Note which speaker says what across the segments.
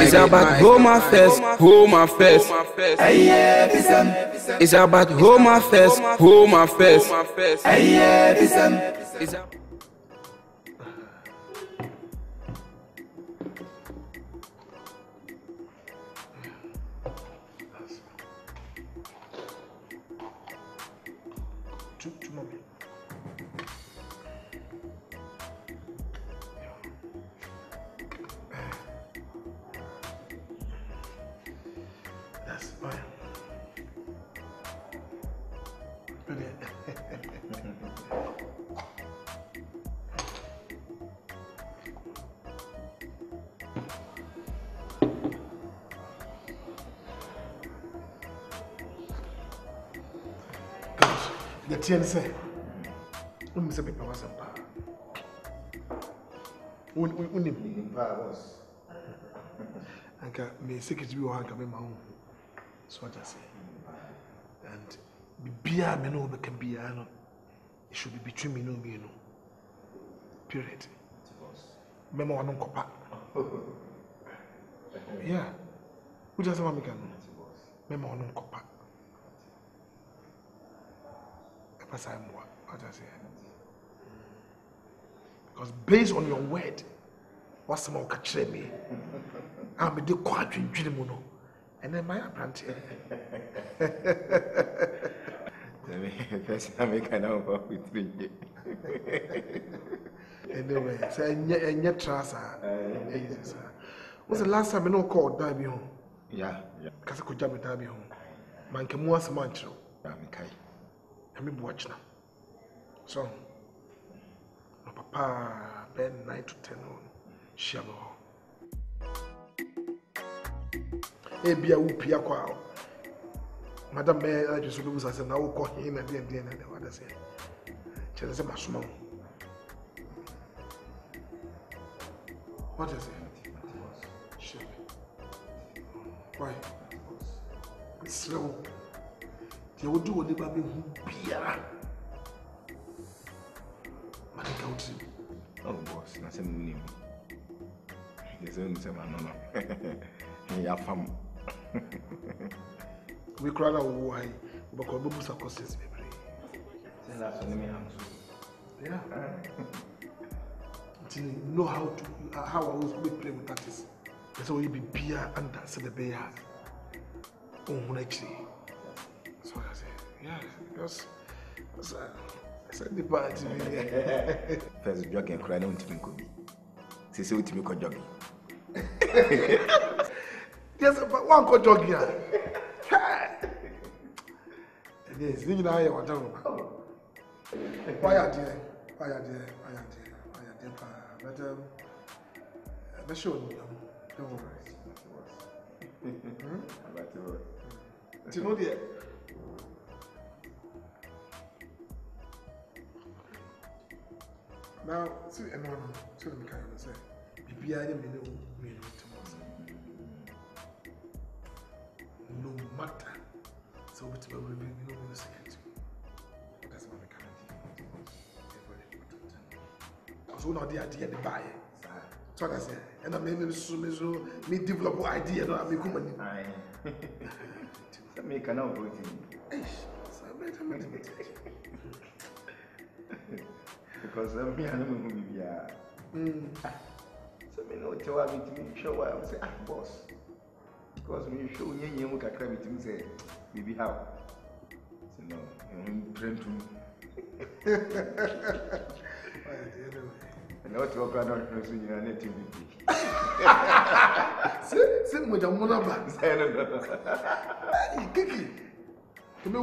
Speaker 1: It's about home affairs, home affairs. It's about home affairs, home affairs.
Speaker 2: That's fine. The TNC. When Mr. Pepper was a power. When him was. And me secretary will have come my own. So what I say. And beer me no can be it should be between me no me no. Period. Memo one kopa. Yeah. Who just want me can Memo one kopa. What I say. Because based on your word, what's some catch me? I'm a do quadrant dream, and then my apprentice.
Speaker 3: First time I can work with me.
Speaker 2: Anyway, say and yet trust. What's the last time I know called Darby home?
Speaker 3: Yeah.
Speaker 2: Because I could jump at Darby home. Man can once a month. I'm watching now. So, my papa, Ben 9 to 10 on Shallow. A be a whoopia quail. Madame May, I just lose as an old call him and then what I say. Chelsea Masmo. What is it? Why? It's slow. You would do what the baby beer.
Speaker 3: Oh, boss, nothing new. There's only some no. Yeah, fam.
Speaker 2: We cried out why, but our books are costed. Yeah. You know how I always play with artists. That's why you be beer and dance the bear. Oh, actually. So I say, yeah, because I said the party.
Speaker 3: First, drug and cry down to me. See what you call jogging.
Speaker 2: Yes, but one called jogging. Yes, you know how you're talking about. Why are there? But sure, don't worry. You know the. Now, see, and one, so let me kind of say, no matter, so it's about revealing no secret. That's what I can do. So now the idea to buy it. So I say, and I maybe so me develop an idea that I become money.
Speaker 3: So me cannot vote in.
Speaker 2: So I better.
Speaker 3: Because me, I don't know who we are. So me know tell me to show why I say, boss. Because when you show you look at credit, you say, baby, how? So no, I'm trained to. And what your grandmother is in your native.
Speaker 2: Sit with a monaba. Kiki. Go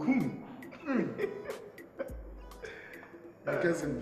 Speaker 2: coon. Cousin.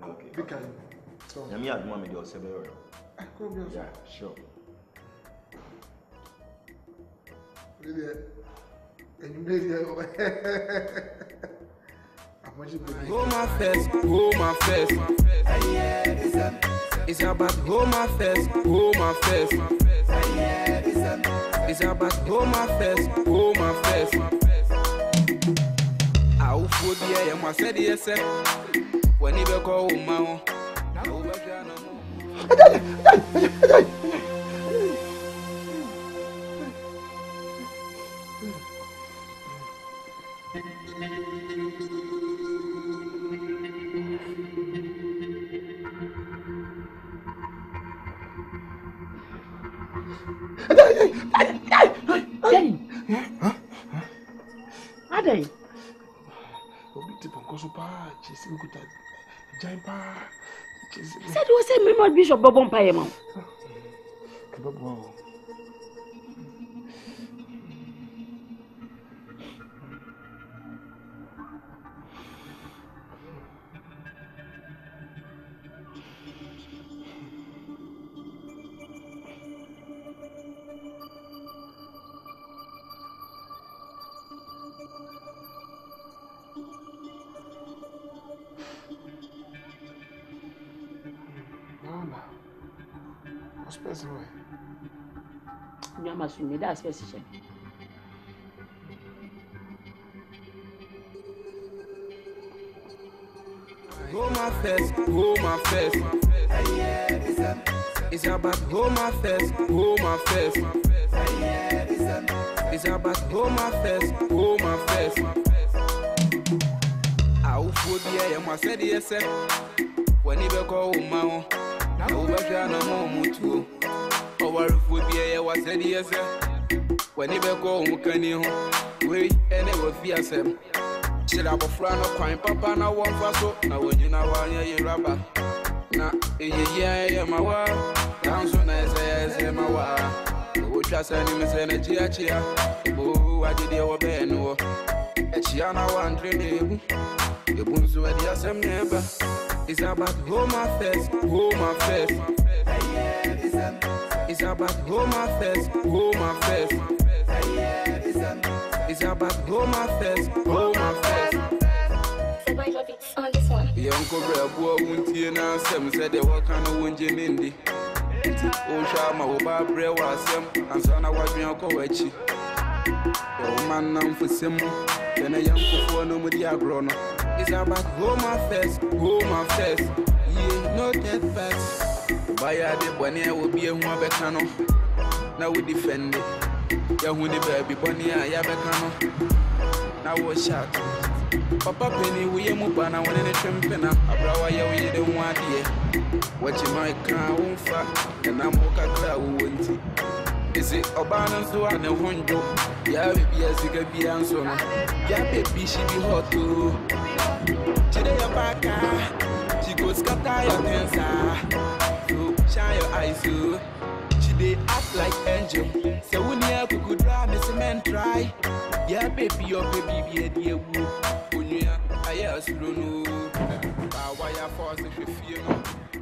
Speaker 2: Okay. Because so.
Speaker 3: Yami had one with your several. Yeah, sure.
Speaker 2: Really? And you made it.
Speaker 1: Home affairs, home affairs. It's about home affairs, home affairs. It's about home affairs, home affairs. I will put the air, my said yes, when you go home.
Speaker 4: Said you say me must Bishop Bobon Payemo. That's special.
Speaker 1: Hold my fest, hold my fest. It's about hold my fest, hold my fest. It's about hold my fest, hold my fest. I will put the air, my said yes, when you go home, now over here no more mutu. Our food be was said yes, when you go home, can you wait and it will be a sem. Should have a friend of crime, papa, now one for so. Now when you know why you're rubber. Now, yeah, my wife. Down so nice as my wife. Who just any miss energy at you? Oh, I did your bed. No, it's Yana one dream. The boons were the same neighbor. It's about home affairs, home affairs. It's about home affairs, home affairs. It's about home affairs, home affairs.
Speaker 5: On this one.
Speaker 1: Young Cobra, won't you now? Some said they were kind of winning in the Oshama, Oba Brewa, Sam, and son of what we are going to. Oh, man, now for some, then a young for no media grown. It's about home affairs, home affairs. Yeah, no dead facts. By a day when I will be a Wabekano. Now we defend it. Yahuni baby, Bonnie, I have a cano. Now was shot. Papa Penny, we are Mubana when any trampena. A brow, we didn't want ye. What you might crown fat, and I'm Moka Cloud. Is it Obana so I know Hondo? Yeah, be a cigar be answer. Yeah, baby, she be hot too. Today, a baka. She goes scatter your dancer. So shine your eyes, too. They act like angel. So when you could drive, Miss Man try. Yeah, baby, your baby, be a woo. When you are, I ask you know. Why I force if you feel no.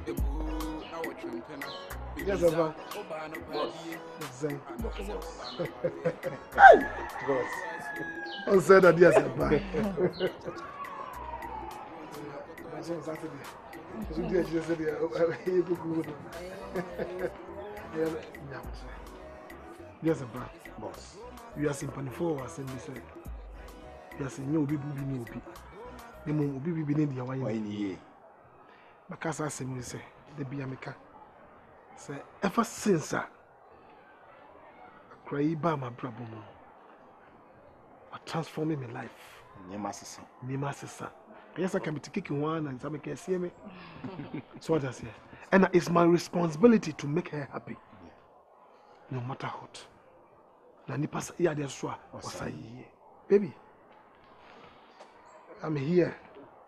Speaker 1: The boo, now what you can.
Speaker 2: Yes, Abba. I said that, yes, Abba. Yes, Abba. Boss. You are simple for us and say, yes, no be no be. The moon will be in the Hawaii. Because I say, the Biamica. Say, ever since I cry by my brother, transforming my life. Nemasisa. Yes, I can be kicking one and some can see me. So what I say. And it's my responsibility to make her happy. No matter what. Baby, I'm here.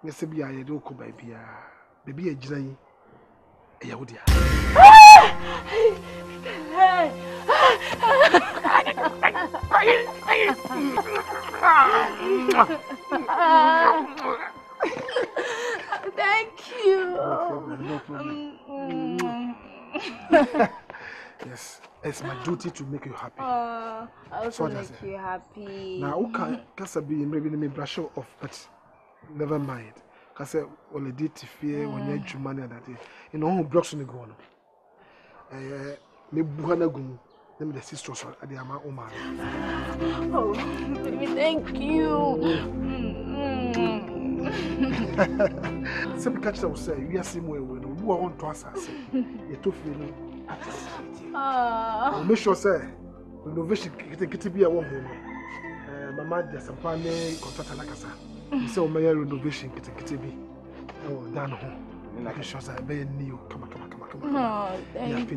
Speaker 2: Yes, be I do come by baby a giant.
Speaker 4: Thank you.
Speaker 2: No problem. Yes, it's my duty to make you happy.
Speaker 4: I also make you happy.
Speaker 2: Now, okay, because maybe me brush off, but never mind. Because when I did fear when you had money that day, you know who blocks me go on. Me buhana gun. Let me the sisters at the ama Omar.
Speaker 4: Oh, baby, thank you.
Speaker 2: Some catch them say, we are same way when Obu on to assassin. You to feel ah. Make sure say renovation get be a woman. Mama there's some plan contract like asa. You say o may renovation get be. Oh, down home. Make sure say be new. Come.
Speaker 4: Oh,
Speaker 2: thank you.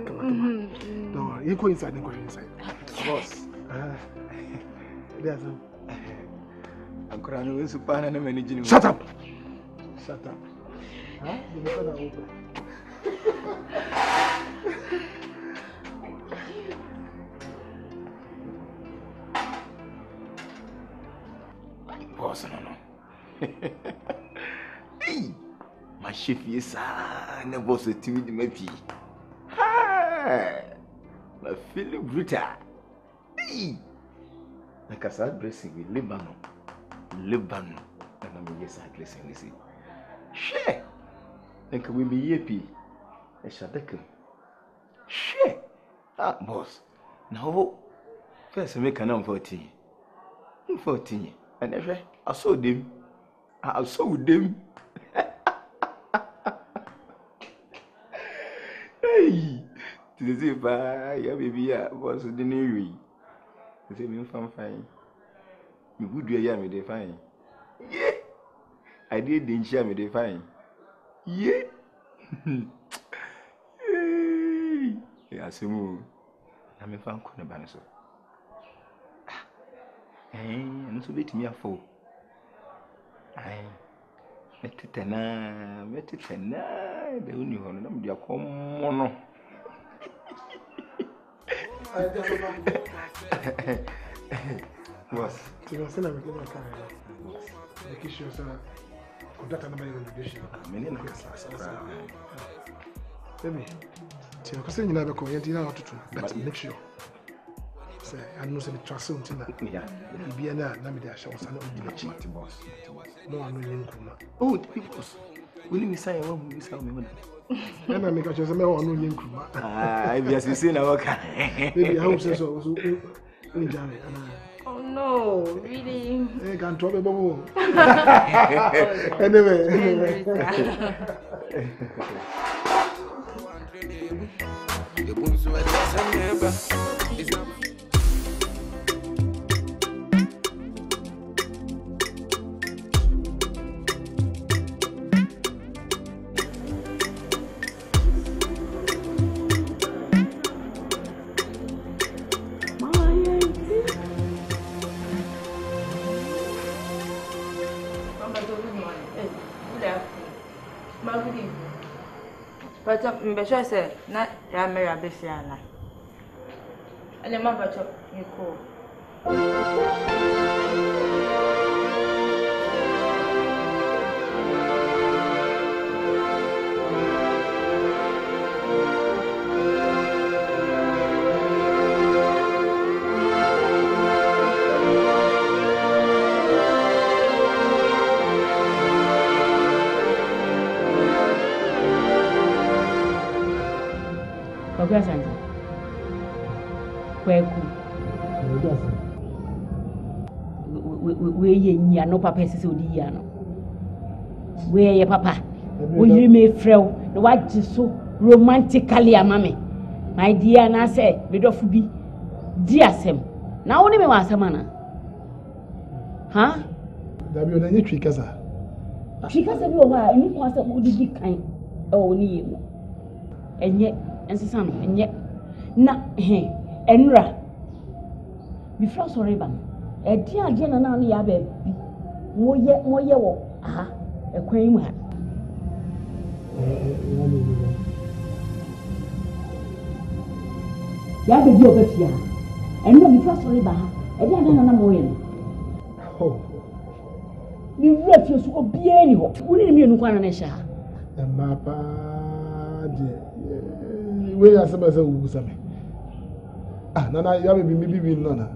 Speaker 2: Come. Don't worry. You go inside. Boss. There's Shut up! Huh? You never know open.
Speaker 3: Boss, no. Hey! My chef is a boss a timid maybe. Hi! My feeling brutal. Hey! Like I said, dressing with Lebanon. And I'm yes, I dressing this. Share! Then can we be yippee? A shadaka. Share! Ah, boss. Now, first I make an arm 14. 14. And if I saw them, I saw them. Hey! To the zip, ya baby, was the new. I say, me fine. You would do a yam, they fine. Yeah! I didn't share me, they fine. Yeah! I say, move. I'm a fan, couldn't ban so. And so bit me a fool. I met it and the only one of them, come. Boss,
Speaker 2: you know, send a regular car. Make sure, sir, contact another invitation. Baby, because you never come here, but make sure. Say, I know some trust until that. Yeah, be an Namida shows and not the boss. No, I'm not.
Speaker 3: Oh, the people. Will you say, I won't miss out me?
Speaker 2: And I make a choice of my own.
Speaker 3: I guess you see now.
Speaker 2: Maybe I hope so.
Speaker 4: Oh no, really?
Speaker 2: I can't talk about anyway.
Speaker 4: But I'm sure say not Ramera Bifiana. And the mother you call.
Speaker 6: Present. We are no papa is Odiano. Where your papa? Will you may frail the white so romantically a mammy? My dear, and I say, bit of be dear Sam. Now only me was a manner. Huh?
Speaker 2: There be only 3 casa.
Speaker 6: She has a while, you want to be kind. Oh, need. And yet. And yet, na he, Enra. Before sorry, ban. A dear general, ya baby. More yet, aha, a queen man. Ya baby over here. And no before sorry, ban. A dear general, oh, you refuse to be any hope. We need me no one and
Speaker 2: where are some of them? Ah, Nana, you have been maybe Nana.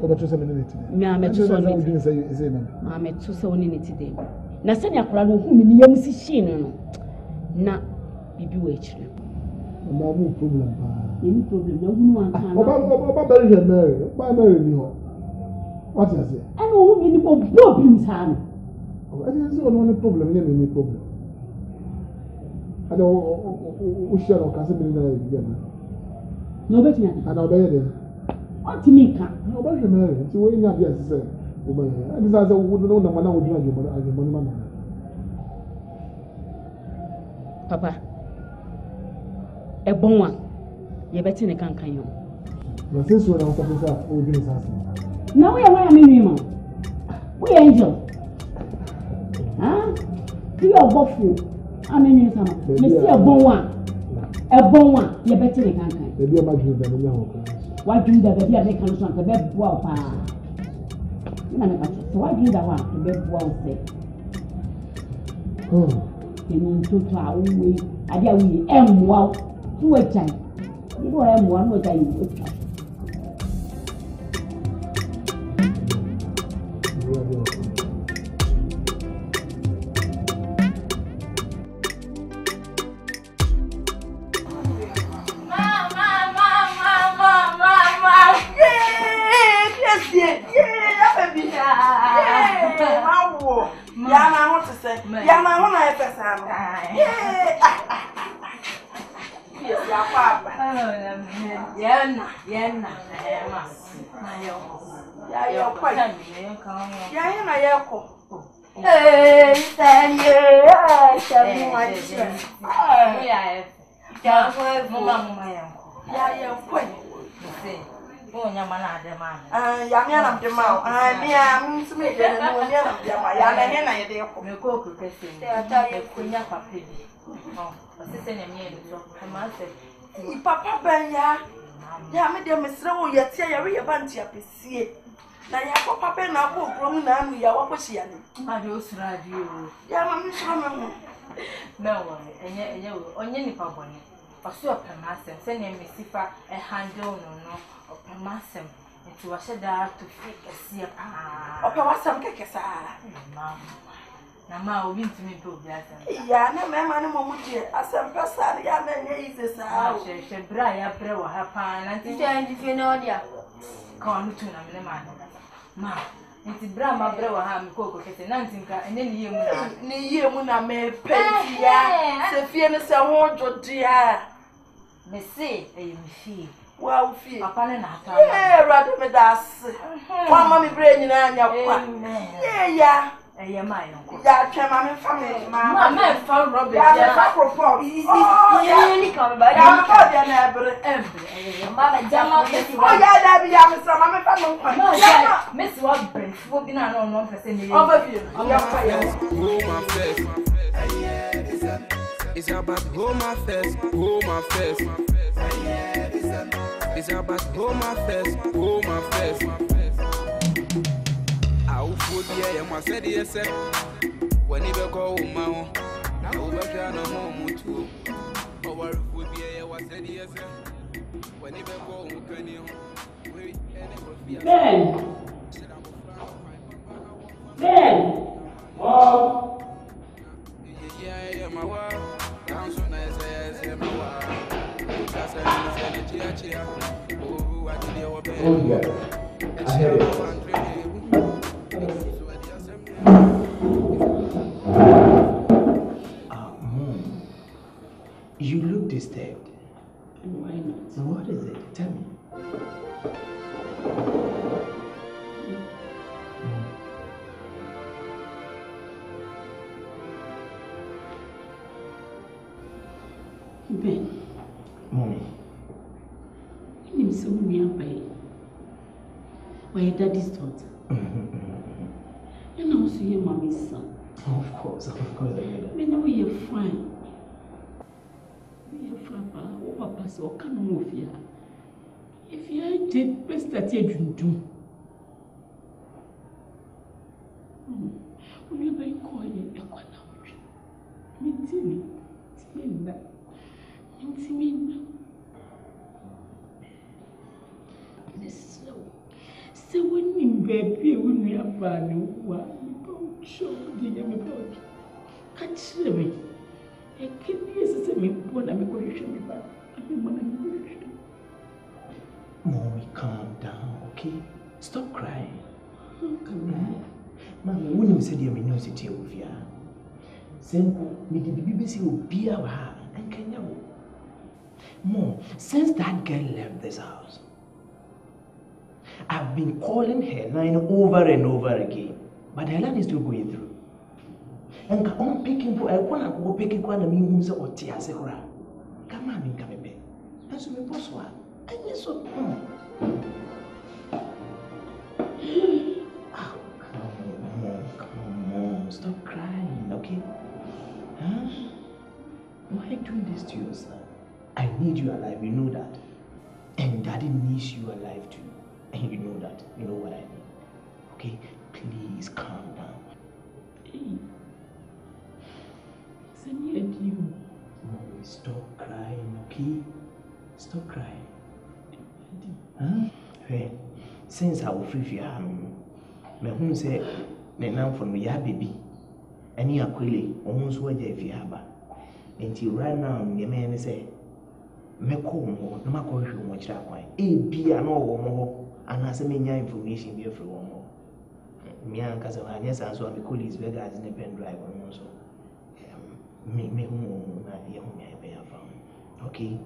Speaker 2: Over 2 minutes.
Speaker 6: I'm at 2 today. Nasanya Kurano, whom in Yamushin. Na, Bibi Witch.
Speaker 2: No problem.
Speaker 6: Any problem, no one can.
Speaker 2: Mary, me. What is it?
Speaker 6: I know whom you will blow his hand.
Speaker 2: I didn't see one problem, any problem. I don't share or can't again.
Speaker 6: No, bet me.
Speaker 2: And I'll be there.
Speaker 6: What do you mean?
Speaker 2: No, but remember, so when you have yes, sir. I decided I wouldn't know the man would do your money.
Speaker 6: Papa, a bon one. You better than can you.
Speaker 2: But since when I was talking about all this house.
Speaker 6: Now we are where I mean, we angel. Huh? You are waffle. I mean, you some. You see a bon one. A bon one. You better than can.
Speaker 2: Maybe I'm not doing that.
Speaker 6: Why do that? Maybe I make a son to bed well. So why do that one to bed well? Say.
Speaker 2: Oh.
Speaker 6: You to our way. I dare we am wow. To a time. You know I am one more time.
Speaker 7: Papa Benya, ya me mesre wo yete ya re banti apesie. Na ya papa be na ko krom na anu ya wakohia ni.
Speaker 4: Ma de osura di o.
Speaker 7: Ya ma me sro me ho.
Speaker 4: Na wo enye onye nipa bone. Oso opemasem se ne mesifa e handle no opemasem. Enti wa sheda to fake asie pa.
Speaker 7: Opewasem kekesa.
Speaker 4: Na ma obi ntimi pe obi asem.
Speaker 7: Ya na me ma ne mo mudie asem pesa ya na nye ize sa.
Speaker 4: She bra ya bre wa ha pa na nti
Speaker 7: Ndi no dia.
Speaker 4: ka onu tu na me ma nti bra ma bre wa ha me ko kete na nti nka ene ni yemu na
Speaker 7: Ni yemu na me pentia. Se fie ne se ho jodia.
Speaker 4: me se e me fie.
Speaker 7: Wa fie.
Speaker 4: Papa ne na ata.
Speaker 7: Rado me das. Wa ma mi bre nyina anya kwa. Ya.
Speaker 4: Eye ma yonko.
Speaker 7: Ya twa ma me fa me ma.
Speaker 4: Ma me fa rubber
Speaker 7: Ya me
Speaker 4: ya.
Speaker 7: fa propose.
Speaker 4: Ye ni kan ba
Speaker 7: Ya me fa dia na ebre.
Speaker 4: Eye ma ba jama pesi
Speaker 7: Oh ya da bi ya me sa ma me fa no kwa.
Speaker 4: ma ja mesi wa brand fo bi na no pese ni.
Speaker 7: Over here. Ya fa ya.
Speaker 1: Hold my face. It's about hold my face, hold my face. It's about hold my face, hold my face. I would be a man said yes, when he go home, now over no more too. Or would be a was said yes, when he go home, can you?
Speaker 6: Ben! Oh!
Speaker 1: Yeah, my wife. Down so nice, my wife.
Speaker 3: Oh, yeah. I heard it. Mom, you look disturbed.
Speaker 6: Why not?
Speaker 3: What is it? Tell me.
Speaker 6: Ben.
Speaker 3: Mommy.
Speaker 6: I'm so nearby. Why daddy's daughter? And also your mommy's son.
Speaker 3: Of course I get that.
Speaker 6: We know you're fine. We are fine, Papa. So come move here. If you did, best that you do. When you're very quiet, you're quite loud. Me. So when you baby, when we are bad, you show the young about. Catch me. I can't use me when I'm going to show me back.
Speaker 3: Mommy, calm down, okay? Stop crying.
Speaker 6: Come on.
Speaker 3: Mammy, when you said you're in no city of fear, send me the BBC will be our and can you? Mom, since that girl left this house, I've been calling her line over and over again, but the line is still going through. And I'm picking for I want to go picking one of me who's or tears. Come on, come back. That's my boss one. And yes, so. Come on, stop crying, okay? Huh? Why are you doing this to yourself? I need you alive, you know that. And Daddy needs you alive too. And you know that. You know what I mean. Okay? Please calm down. Hey. Send me a deal. Mommy, stop crying, okay? Stop crying. Huh? Hey, since I will free you, my home say, now for me, baby. And you are quilly, almost what if you have. Until right now, the man say, Meko, no matter what you watch that way. A be an old more, and has a many information here for one more. Me and Casavan, yes, and so I'm because he's very guys in the pen drive on also. Me home, okay?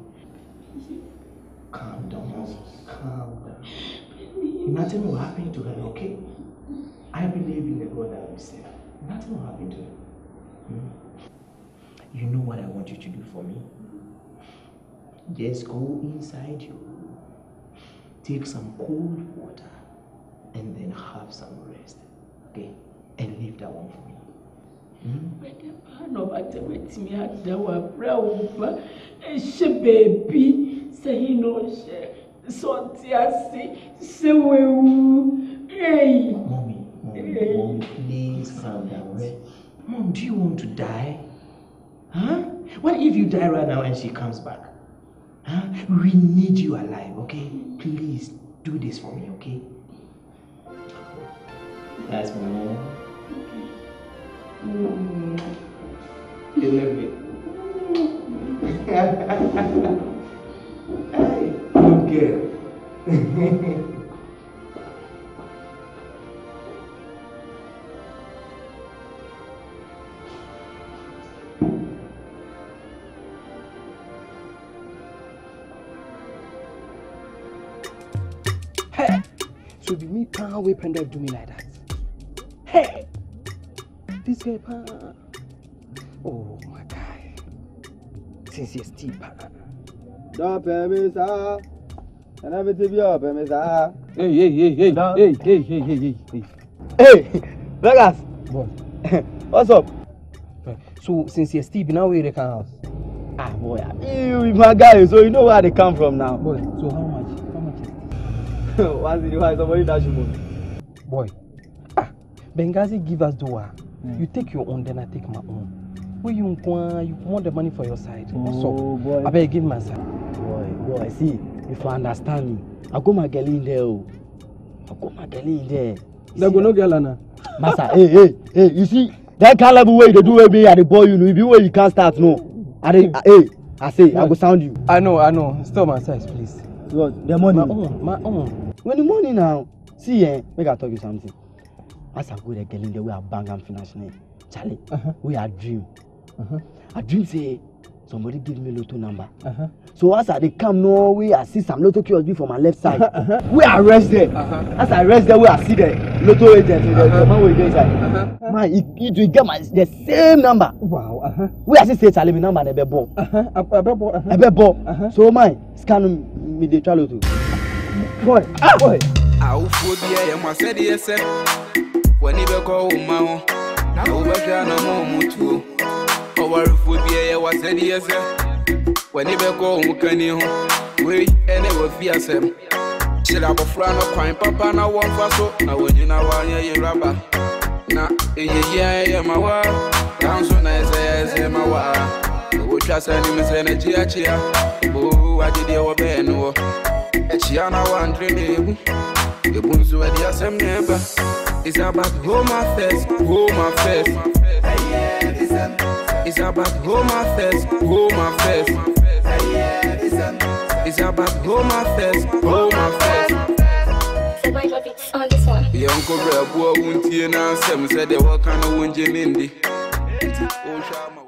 Speaker 3: Calm down, calm down. Nothing will happen to her, okay? I believe in the God that we serve. Nothing will happen to her. You know what I want you to do for me? Just go inside you, take some cold water, and then have some rest, okay? And leave that one for me.
Speaker 6: No matter what me at the brow, she baby, say he knows, so hey.
Speaker 3: Mommy, please calm down, right? Mom, do you want to die? Huh? What if you die right now and she comes back? Huh? We need you alive, okay? Please do this for me, okay? That's my mom. You love me. Hey, good girl.
Speaker 8: Hey, so be me can't whip and do me like that. Hey, this guy, oh my guy, since you're steep,
Speaker 9: don't pay me, sir. And everything be up, pay me, sir.
Speaker 8: Hey, Vegas,
Speaker 9: Boy.
Speaker 8: what's up? So since you're steep, now we the house. Ah, boy, you my guy, so you know where they come from now.
Speaker 9: Boy, so how much is it?
Speaker 8: Once in a while, somebody dash you money.
Speaker 9: Boy.
Speaker 8: Benghazi give us door. You take your own, then I take my own. Where you want the money for your side? What's up?
Speaker 9: Boy.
Speaker 8: I better give my side.
Speaker 9: Boy, see, if you understand me, I go my girl in there. I go my girl in there.
Speaker 8: There go no girl, Anna.
Speaker 9: Massa, hey, you see, that caliber way they do with me at the boy, you know, if you way you can't start, no. I say, I go sound you.
Speaker 8: I know. Stop my size, please.
Speaker 9: What? The money?
Speaker 8: My own.
Speaker 9: When the money now, see, make I tell you something. As I go there, girl in there, we are bang and financial. Charlie, we are dream. I dream say somebody give me lotto number. So as I come, no, we I see some lotto kiosks for my left side. We are rest there. As I rest there, we are see the lotto agent. The man will go inside. Man, it will get the same number.
Speaker 8: Wow.
Speaker 9: We are say Charlie, my number never bought. So my scan me the lotto. Boy.
Speaker 1: I'll food the air, said yes, when you go home, no better no more too. Our food the air was said yes, when you go home, can you wait and never fear them? She'll have a friend of crime, papa, now one for so. Now when you know why you're rubber. Now, yeah, my wife, down so nice as my wife. The watch us and him is energy. Oh, I did your bed, no. Chiana one dream. The bones were the same neighbor. It's about home affairs. It's about home affairs. It's about home affairs.
Speaker 5: Segway Tropics on this one.
Speaker 1: Uncle Brabo won't hear now, some said they were kind of winning in the